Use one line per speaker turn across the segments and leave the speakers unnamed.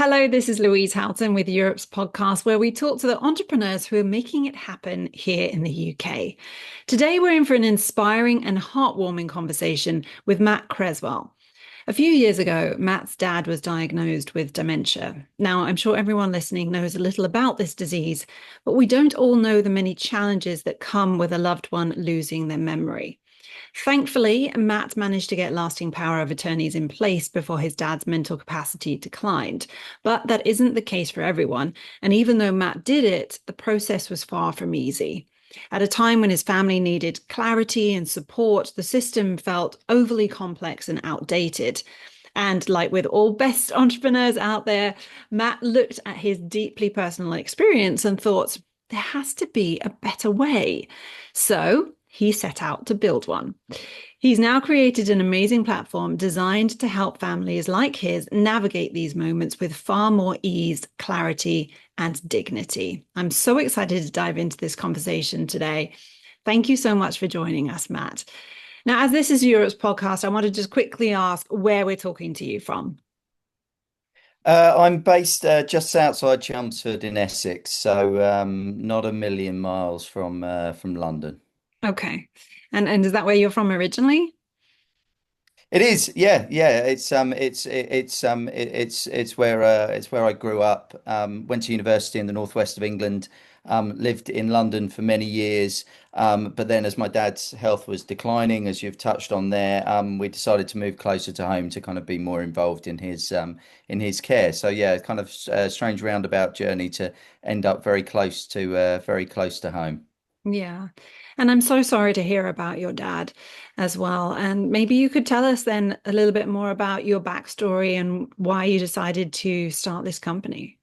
Hello, this is Louise Houghton with Europe's podcast, where we talk to the entrepreneurs who are making it happen here in the UK. Today, we're in for an inspiring and heartwarming conversation with Matt Cresswell. A few years ago, Matt's dad was diagnosed with dementia. Now, I'm sure everyone listening knows a little about this disease, but we don't all know the many challenges that come with a loved one losing their memory. Thankfully, Matt managed to get lasting power of attorneys in place before his dad's mental capacity declined. But that isn't the case for everyone. And even though Matt did it, the process was far from easy. At a time when his family needed clarity and support, the system felt overly complex and outdated. And like with all best entrepreneurs out there, Matt looked at his deeply personal experience and thought, there has to be a better way. So he set out to build one. He's now created an amazing platform designed to help families like his navigate these moments with far more ease, clarity, and dignity. I'm so excited to dive into this conversation today. Thank you so much for joining us, Matt. Now, as this is Europe's podcast, I want to just quickly ask where we're talking to you from.
I'm based just outside Chelmsford in Essex, so not a million miles from London.
Okay. And is that where you're from originally?
It is, yeah, yeah. It's where I grew up. Went to university in the northwest of England. Lived in London for many years. But then, as my dad's health was declining, as you've touched on there, we decided to move closer to home to kind of be more involved in his care. So yeah, kind of a strange roundabout journey to end up very close to home.
Yeah. And I'm so sorry to hear about your dad as well. And maybe you could tell us then a little bit more about your backstory and why you decided to start this company.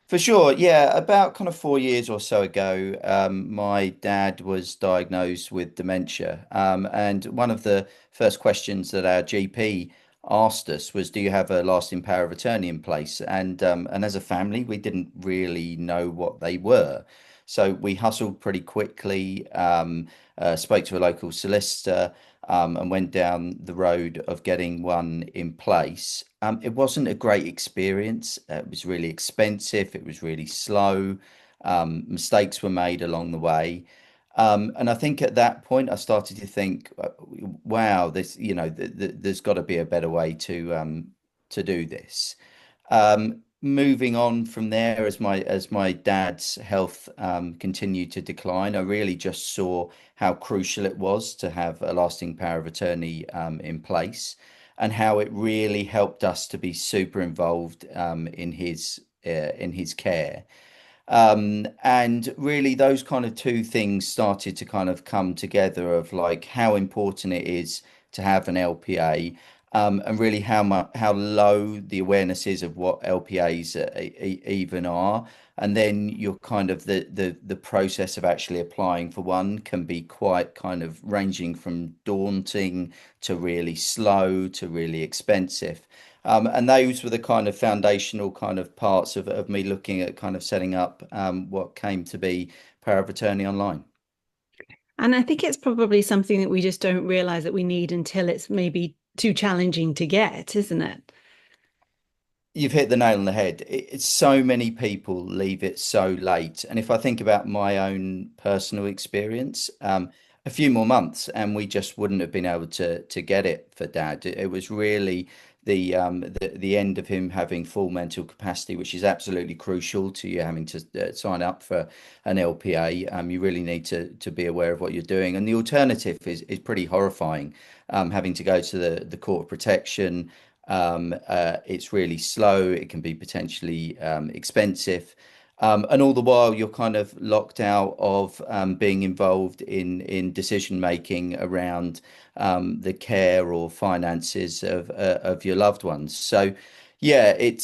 For sure, yeah. About kind of 4 years or so ago, my dad was diagnosed with dementia. And one of the first questions that our GP asked us was, "Do you have a lasting power of attorney in place?" And as a family, we didn't really know what they were. So we hustled pretty quickly, spoke to a local solicitor, and went down the road of getting one in place. It wasn't a great experience. It was really expensive. It was really slow. Mistakes were made along the way. And I think at that point, I started to think, wow, there's got to be a better way to do this. Moving on from there, as my dad's health continued to decline, I really just saw how crucial it was to have a lasting power of attorney in place, and how it really helped us to be super involved in his care. And really, those kind of two things started to kind of come together of like how important it is to have an LPA, and really how low the awareness is of what LPAs even are. And then you're kind of the process of actually applying for one can be quite kind of ranging from daunting to really slow to really expensive. And those were the kind of foundational kind of parts of me looking at kind of setting up what came to be Power of Attorney Online.
And I think it's probably something that we just don't realize that we need until it's maybe too challenging to get, isn't it?
You've hit the nail on the head. It's so many people leave it so late. And if I think about my own personal experience, a few more months and we just wouldn't have been able to get it for dad. It was really the end of him having full mental capacity, which is absolutely crucial to you having to sign up for an LPA. You really need to be aware of what you're doing. And the alternative is pretty horrifying, having to go to the court of protection. It's really slow. It can be potentially expensive. And all the while, you're kind of locked out of being involved in decision making around the care or finances of your loved ones. So, yeah, it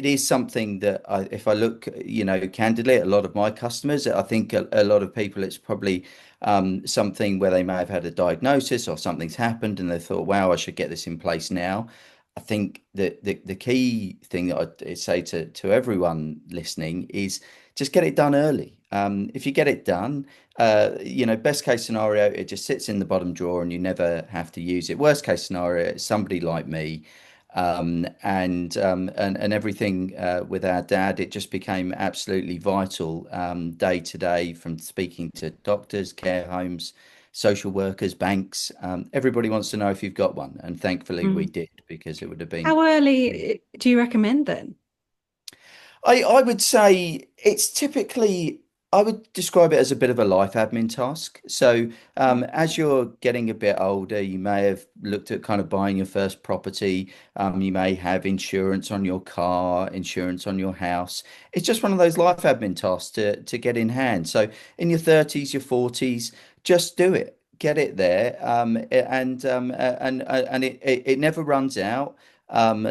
is something that if I look, candidly at a lot of my customers, I think a lot of people, it's probably something where they may have had a diagnosis or something's happened and they thought, wow, I should get this in place now. I think that the key thing that I'd say to everyone listening is just get it done early. If you get it done, best case scenario, it just sits in the bottom drawer and you never have to use it. Worst case scenario, it's somebody like me And everything with our dad, it just became absolutely vital day to day, from speaking to doctors, care homes, social workers, banks. Everybody wants to know if you've got one, and thankfully we
Mm.
did, because it would have been.
How early do you recommend then?
I would say it's typically, I would describe it as a bit of a life admin task. So, as you're getting a bit older, you may have looked at kind of buying your first property. You may have insurance on your car, insurance on your house. It's just one of those life admin tasks to get in hand. So, in your 30s, your 40s, just do it. Get it there, and it never runs out.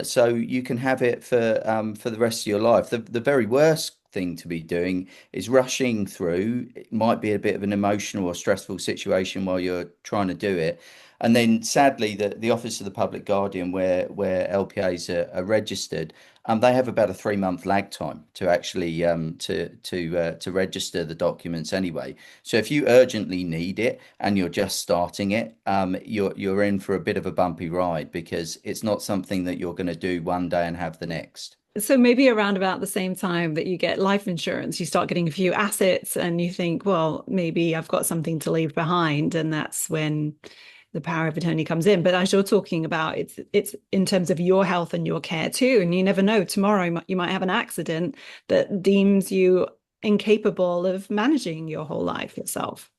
So you can have it for the rest of your life. The very worst thing to be doing is rushing through. It might be a bit of an emotional or stressful situation while you're trying to do it. And then sadly, the Office of the Public Guardian, where LPAs are registered, they have about a 3 month lag time to actually to register the documents anyway. So if you urgently need it and you're just starting it, you're in for a bit of a bumpy ride, because it's not something that you're going to do one day and have the next.
So maybe around about the same time that you get life insurance, you start getting a few assets and you think, well, maybe I've got something to leave behind. And that's when the power of attorney comes in. But as you're talking about, it's in terms of your health and your care too. And you never know, tomorrow you might have an accident that deems you incapable of managing your whole life yourself.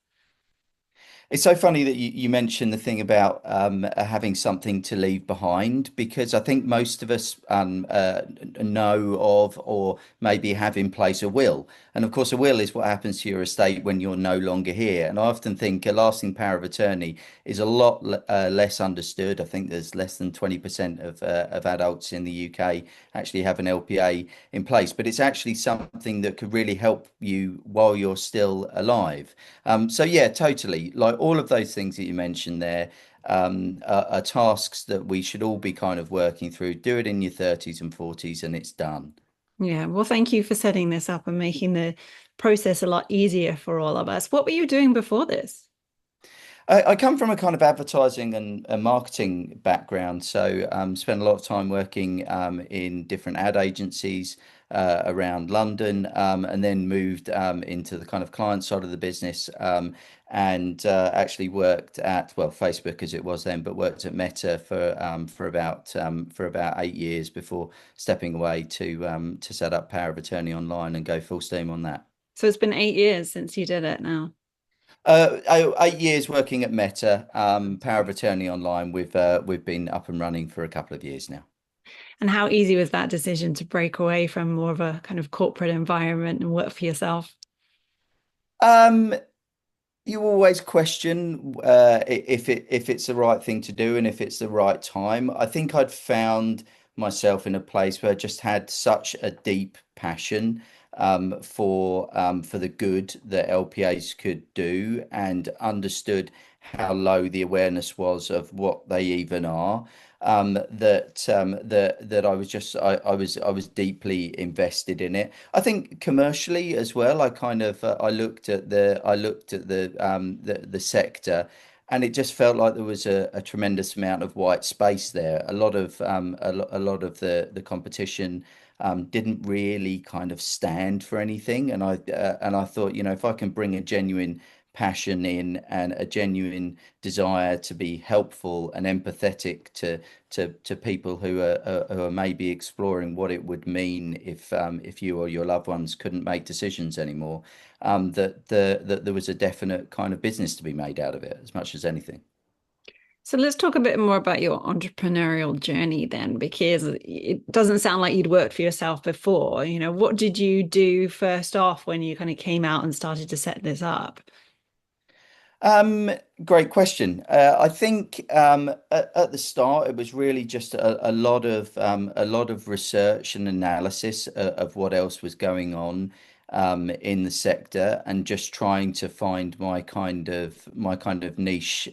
It's so funny that you mentioned the thing about having something to leave behind, because I think most of us know of, or maybe have in place, a will. And of course, a will is what happens to your estate when you're no longer here. And I often think a lasting power of attorney is a lot less understood. I think there's less than 20% of adults in the UK actually have an LPA in place, but it's actually something that could really help you while you're still alive. So yeah, totally. Like all of those things that you mentioned there, are tasks that we should all be kind of working through. Do it in your 30s and 40s, and it's done.
Yeah, well, thank you for setting this up and making the process a lot easier for all of us. What were you doing before this?
I come from a kind of advertising and a marketing background, so spent a lot of time working in different ad agencies around London, and then moved into the kind of client side of the business, and actually worked at, well, Facebook as it was then, but worked at Meta for about 8 years before stepping away to set up Power of Attorney Online and go full steam on that.
So it's been 8 years since you did it now.
8 years working at Meta, Power of Attorney Online. We've been up and running for a couple of years now.
And how easy was that decision to break away from more of a kind of corporate environment and work for yourself?
Um, You always question if it's the right thing to do and if it's the right time. I think I'd found myself in a place where I just had such a deep passion for the good that LPAs could do, and understood how low the awareness was of what they even are. That I was deeply invested in it. I think commercially as well. I looked at the sector, and it just felt like there was a tremendous amount of white space there. A lot of the competition didn't really kind of stand for anything, and I thought, if I can bring a genuine passion in, and a genuine desire to be helpful and empathetic to people who are maybe exploring what it would mean if you or your loved ones couldn't make decisions anymore, that there was a definite kind of business to be made out of it as much as anything.
So let's talk a bit more about your entrepreneurial journey then, because it doesn't sound like you'd worked for yourself before. What did you do first off when you kind of came out and started to set this up?
Um, Great question. I think at the start it was really just a lot of research and analysis of what else was going on in the sector, and just trying to find my kind of niche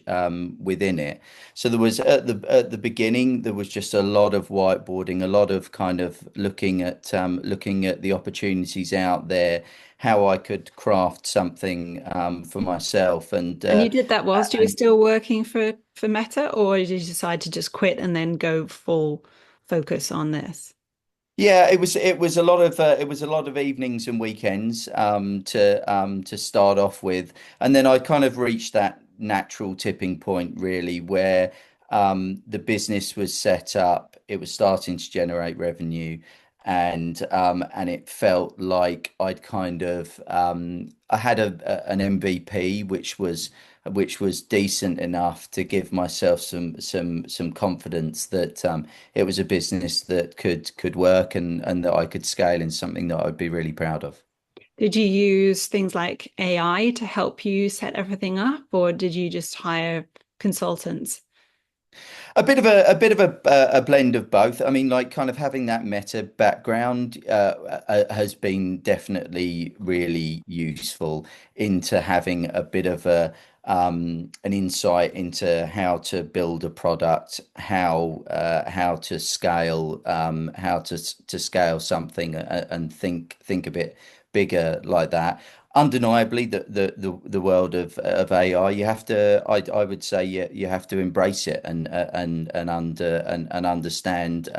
within it. So there was at the beginning there was just a lot of whiteboarding, a lot of kind of looking at the opportunities out there, how I could craft something for myself,
And you did that whilst you were
and
still working for Meta, or did you decide to just quit and then go focus on this?
Yeah, it was a lot of evenings and weekends to start off with, and then I kind of reached that natural tipping point really where the business was set up, it was starting to generate revenue, and it felt like I'd kind of I had an MVP which was decent enough to give myself some confidence that it was a business that could work and that I could scale in something that I'd be really proud of.
Did you use things like AI to help you set everything up, or did you just hire consultants?
A blend of both. I mean, like kind of having that meta background has been definitely really useful into having a bit of an insight into how to build a product, how to scale, how to scale something and think a bit bigger like that. Undeniably, the world of AI, you have to, I would say, you have to embrace it and understand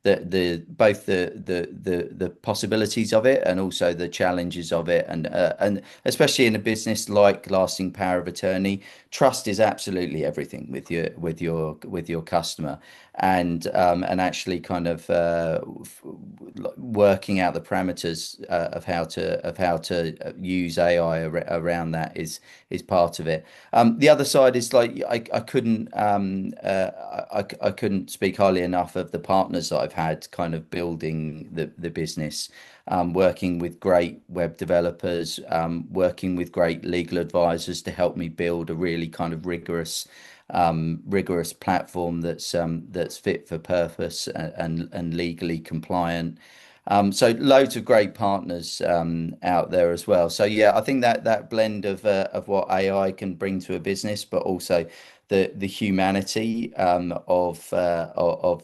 the both the possibilities of it and also the challenges of it, and especially in a business like lasting power of attorney, trust is absolutely everything with your customer, and actually kind of working out the parameters of how to use AI around that is part of it. The other side is like I couldn't speak highly enough of the partners that I've had kind of building the business, working with great web developers, working with great legal advisors to help me build a really kind of rigorous platform that's fit for purpose and legally compliant. So loads of great partners out there as well. So yeah, I think that blend of what AI can bring to a business, but also the humanity of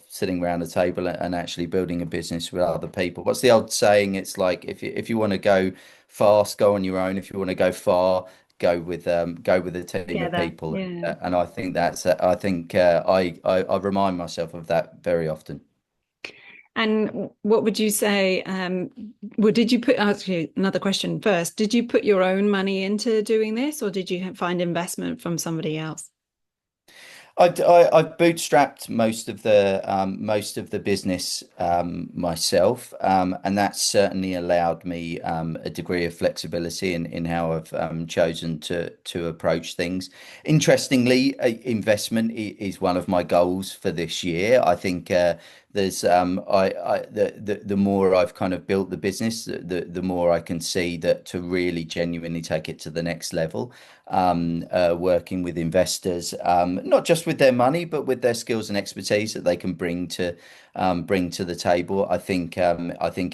sitting around a table and actually building a business with other people. What's the old saying? It's like if you want to go fast, go on your own. If you want to go far, go with a team of
Together.
people.
Yeah.
And I think I think I remind myself of that very often.
And what would you say? Well, did you put, actually, another question first. Did you put your own money into doing this, or did you find investment from somebody else?
I've bootstrapped most of the business myself, and that's certainly allowed me a degree of flexibility in how I've chosen to approach things. Interestingly, investment is one of my goals for this year. I think there's the more I've kind of built the business, the more I can see that to really genuinely take it to the next level, working with investors, not just with their money, but with their skills and expertise that they can bring to the table. I think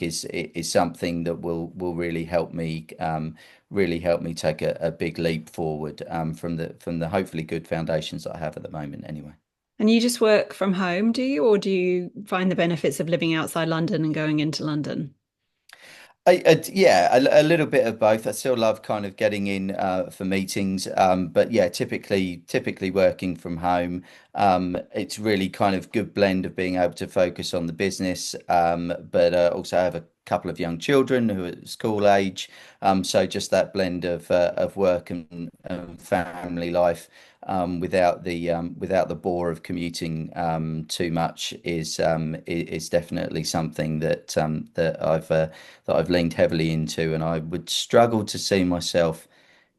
is something that will really help me take a big leap forward from the hopefully good foundations that I have at the moment anyway.
And you just work from home, do you, or do you find the benefits of living outside London and going into London?
Yeah, a little bit of both. I still love kind of getting in for meetings, but yeah, typically working from home. It's really kind of good blend of being able to focus on the business, but also have a couple of young children who are school age. So just that blend of work and family life, without the bore of commuting too much is definitely something that I've leaned heavily into, and I would struggle to see myself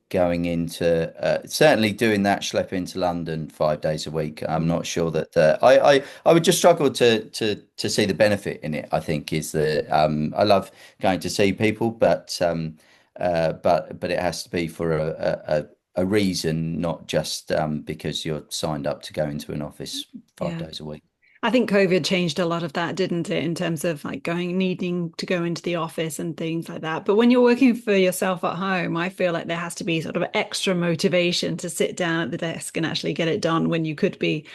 going into certainly doing that schlep into London 5 days a week. I'm not sure that I would just struggle to see the benefit in it. I think is the I love going to see people, but it has to be for a reason, not just because you're signed up to go into an office five
Yeah.
days a week.
I think COVID changed a lot of that, didn't it, in terms of like needing to go into the office and things like that. But when you're working for yourself at home, I feel like there has to be sort of extra motivation to sit down at the desk and actually get it done when you could be,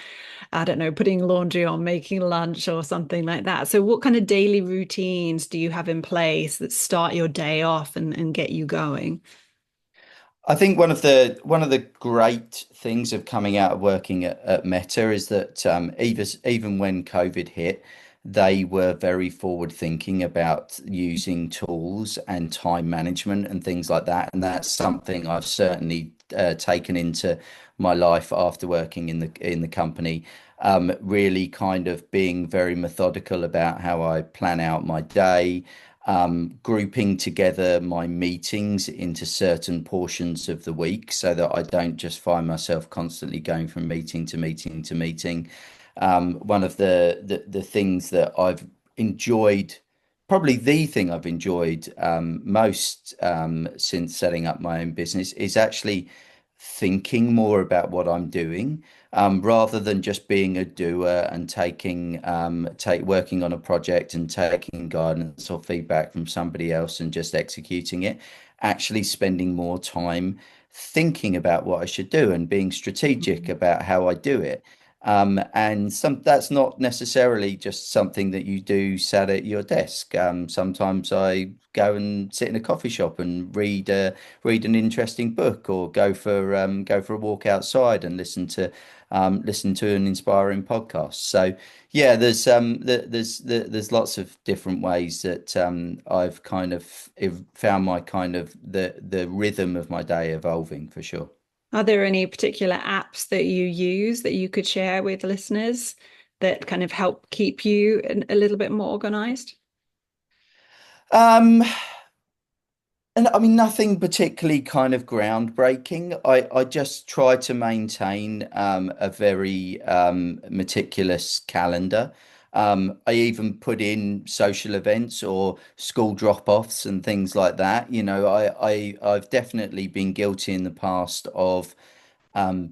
I don't know, putting laundry on, making lunch or something like that. So what kind of daily routines do you have in place that start your day off and get you going?
I think one of the great things of coming out of working at Meta is that even when COVID hit, they were very forward thinking about using tools and time management and things like that. And that's something I've certainly taken into my life after working in the company. Really kind of being very methodical about how I plan out my day, grouping together my meetings into certain portions of the week so that I don't just find myself constantly going from meeting to meeting to meeting. One of the things that I've enjoyed, probably the thing I've enjoyed most since setting up my own business is actually thinking more about what I'm doing, rather than just being a doer and take working on a project and taking guidance or feedback from somebody else and just executing it. Actually spending more time thinking about what I should do and being strategic
Mm.
about how I do it. And that's not necessarily just something that you do sat at your desk. Sometimes I go and sit in a coffee shop and read an interesting book, or go for a walk outside and listen to an inspiring podcast. So yeah, there's lots of different ways that I've kind of found my kind of the rhythm of my day evolving for sure.
Are there any particular apps that you use that you could share with listeners that kind of help keep you a little bit more organized?
Um, And I mean, nothing particularly kind of groundbreaking. I just try to maintain a very meticulous calendar. I even put in social events or school drop-offs and things like that. I've definitely been guilty in the past of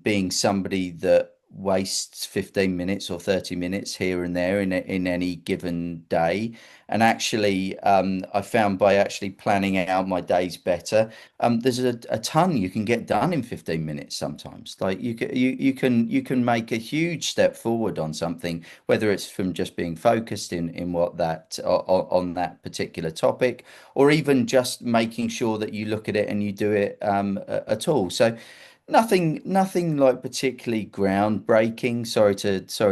being somebody that wastes 15 minutes or 30 minutes here and there in any given day. And actually, I found by actually planning out my days better, there's a ton you can get done in 15 minutes sometimes. Like you can make a huge step forward on something, whether it's from just being focused in what that on that particular topic, or even just making sure that you look at it and you do it at all. So nothing like particularly groundbreaking. Sorry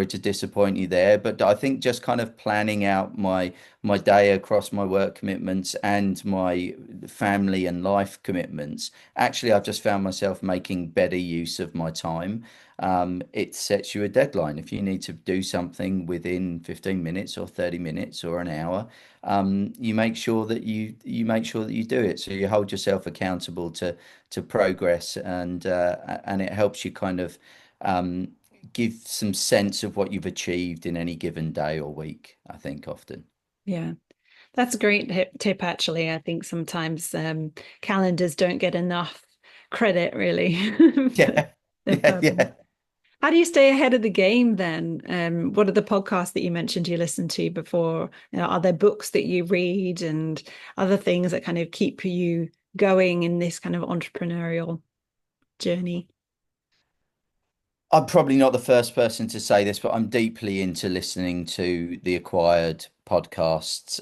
to disappoint you there, but I think just kind of planning out my day across my work commitments and my family and life commitments. Actually, I've just found myself making better use of my time. It sets you a deadline. If you need to do something within 15 minutes or 30 minutes or an hour, you make sure that you make sure that you do it. So you hold yourself accountable to progress, and it helps you kind of um, give some sense of what you've achieved in any given day or week, I think often.
Yeah. That's a great tip, actually. I think sometimes calendars don't get enough credit, really, for
Yeah,
their purpose.
yeah.
How do you stay ahead of the game then? What are the podcasts that you mentioned you listened to before? Are there books that you read and other things that kind of keep you going in this kind of entrepreneurial journey?
I'm probably not the first person to say this, but I'm deeply into listening to the Acquired podcasts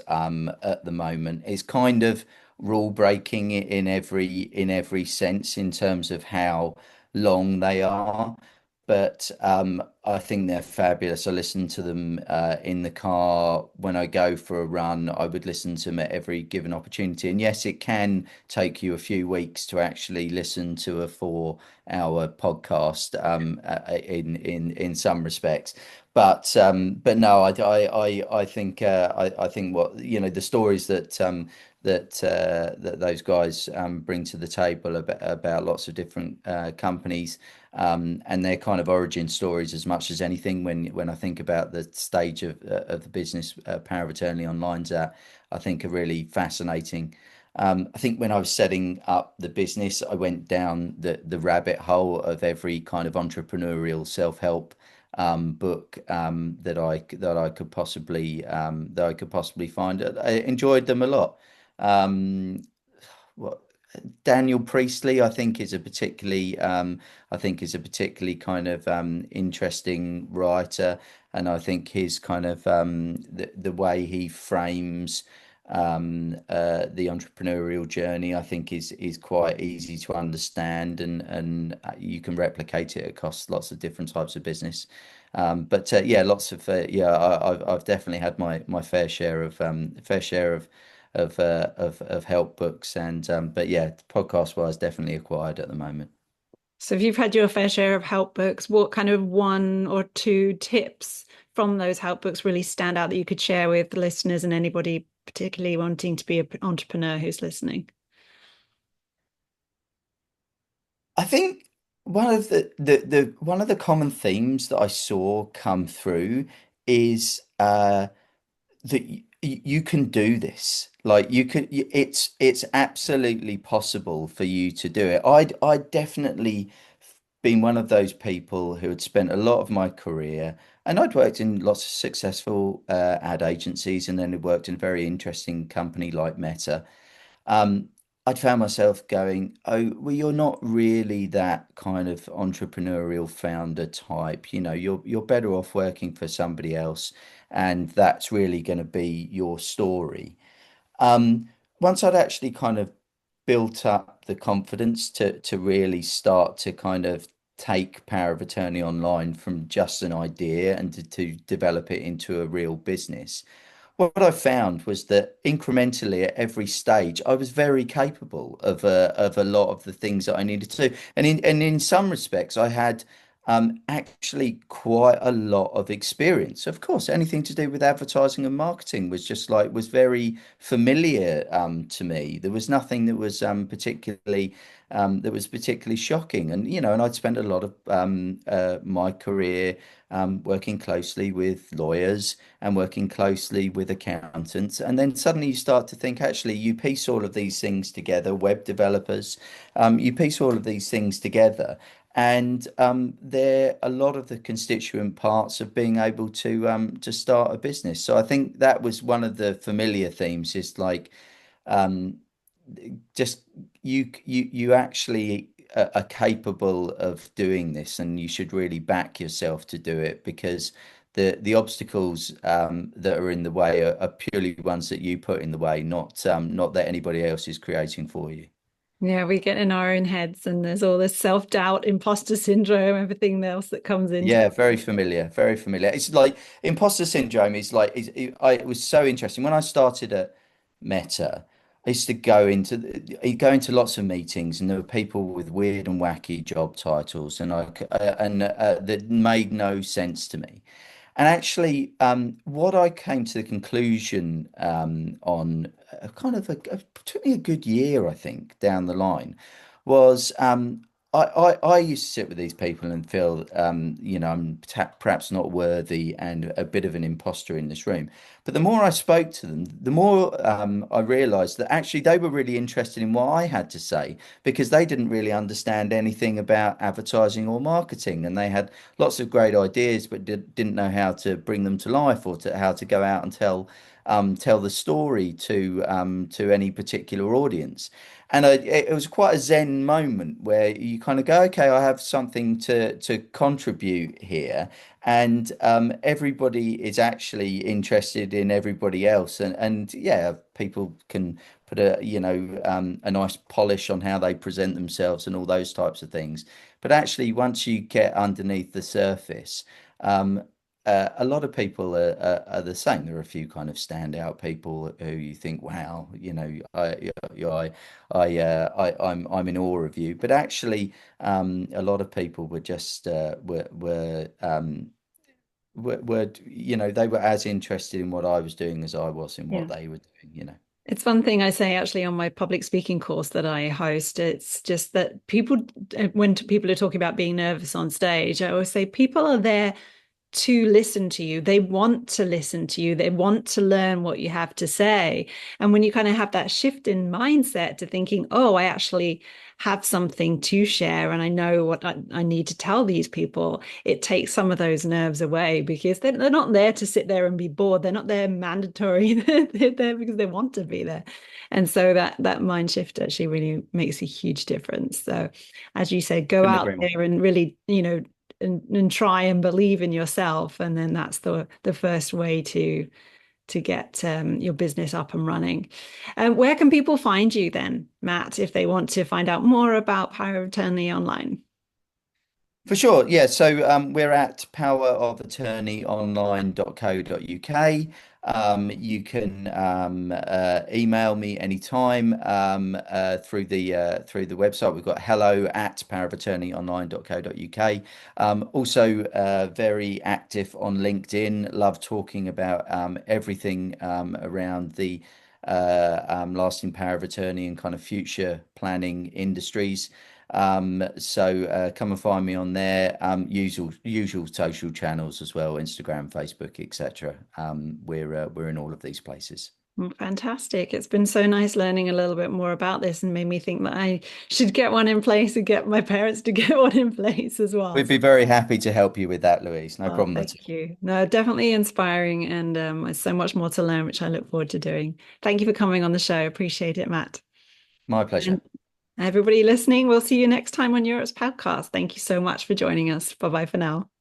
at the moment. It's kind of rule breaking in every sense in terms of how long they are. But I think they're fabulous. I listen to them in the car when I go for a run. I would listen to them at every given opportunity. And yes, it can take you a few weeks to actually listen to a 4 hour podcast in some respects. But no, I think I think what the stories that those guys bring to the table about lots of different companies, and their kind of origin stories as much as anything. When I think about the stage of the business Power of Attorney Online's at, I think are really fascinating. I think when I was setting up the business, I went down the rabbit hole of every kind of entrepreneurial self-help book that I could possibly find. I enjoyed them a lot. Um, what Daniel Priestley, I think is a particularly kind of interesting writer, and I think his kind of the way he frames the entrepreneurial journey, I think is quite easy to understand, and you can replicate it across lots of different types of business. But yeah, lots of yeah, I've definitely had my fair share of help books, and but yeah, podcast wise, definitely acquired at the moment.
So if you've had your fair share of help books, what kind of one or two tips from those help books really stand out that you could share with the listeners and anybody particularly wanting to be an entrepreneur who's listening?
I think one of the one of the common themes that I saw come through is that you can do this. Like it's absolutely possible for you to do it. I'd definitely been one of those people who had spent a lot of my career, and I'd worked in lots of successful ad agencies, and then had worked in a very interesting company like Meta. um, I'd found myself going, oh, well, you're not really that kind of entrepreneurial founder type. You're better off working for somebody else, and that's really going to be your story. Um, Once I'd actually kind of built up the confidence to really start to kind of take power of attorney online from just an idea and to develop it into a real business, what I found was that incrementally at every stage, I was very capable of a lot of the things that I needed to do, and in some respects, I had actually quite a lot of experience. Of course, anything to do with advertising and marketing was very familiar to me. There was nothing that was particularly shocking, and I'd spent a lot of my career working closely with lawyers and working closely with accountants. And then suddenly you start to think, actually, you piece all of these things together, web developers, you piece all of these things together. And they're a lot of the constituent parts of being able to start a business. So I think that was one of the familiar themes, is like um, just you actually are capable of doing this, and you should really back yourself to do it, because the obstacles that are in the way are purely ones that you put in the way, not that anybody else is creating for you.
Yeah, we get in our own heads and there's all this self-doubt, imposter syndrome, everything else that comes into
Yeah, very familiar, very familiar. It's like imposter syndrome is like it was so interesting when I started at Meta. I used to go into lots of meetings, and there were people with weird and wacky job titles, that made no sense to me. And actually, what I came to the conclusion on took me a good year, I think, down the line, was I used to sit with these people and feel, I'm perhaps not worthy and a bit of an imposter in this room. But the more I spoke to them, the more I realized that actually they were really interested in what I had to say, because they didn't really understand anything about advertising or marketing. And they had lots of great ideas, but didn't know how to bring them to life, or how to go out and tell the story to any particular audience. And it was quite a Zen moment where you kind of go, okay, I have something to contribute here, and everybody is actually interested in everybody else, and yeah, people can put a nice polish on how they present themselves and all those types of things. But actually, once you get underneath the surface, um, a lot of people are the same. There are a few kind of standout people who you think, wow, I'm in awe of you. But actually, a lot of people were just they were as interested in what I was doing as I was in what
yeah.
they were doing.
It's one thing I say actually on my public speaking course that I host. It's just that when people are talking about being nervous on stage, I always say people are there to listen to you. They want to listen to you. They want to learn what you have to say. And when you kind of have that shift in mindset to thinking, oh, I actually have something to share and I know what I need to tell these people, it takes some of those nerves away, because they're not there to sit there and be bored. They're not there mandatory. They're there because they want to be there. And so that mind shift actually really makes a huge difference. So as you said, go
Couldn't
out
agree more.
there and really, and try and believe in yourself, and then that's the first way to to get your business up and running. Where can people find you then, Matt, if they want to find out more about Power of Attorney online?
For sure, yeah. So we're at powerofattorneyonline.co.uk. You can email me anytime through the website. We've got hello at powerofattorneyonline.co.uk. Also, very active on LinkedIn. Love talking about everything around the lasting power of attorney and kind of future planning industries. So come and find me on there. Usual social channels as well, Instagram, Facebook, etc. We're in all of these places.
Fantastic. It's been so nice learning a little bit more about this and made me think that I should get one in place and get my parents to get one in place as well.
We'd be very happy to help you with that, Louise. No
Oh,
problem at
thank
all.
you. No, definitely inspiring and there's so much more to learn, which I look forward to doing. Thank you for coming on the show. Appreciate it, Matt.
My pleasure.
And everybody listening, we'll see you next time on Europe's podcast. Thank you so much for joining us. Bye bye for now.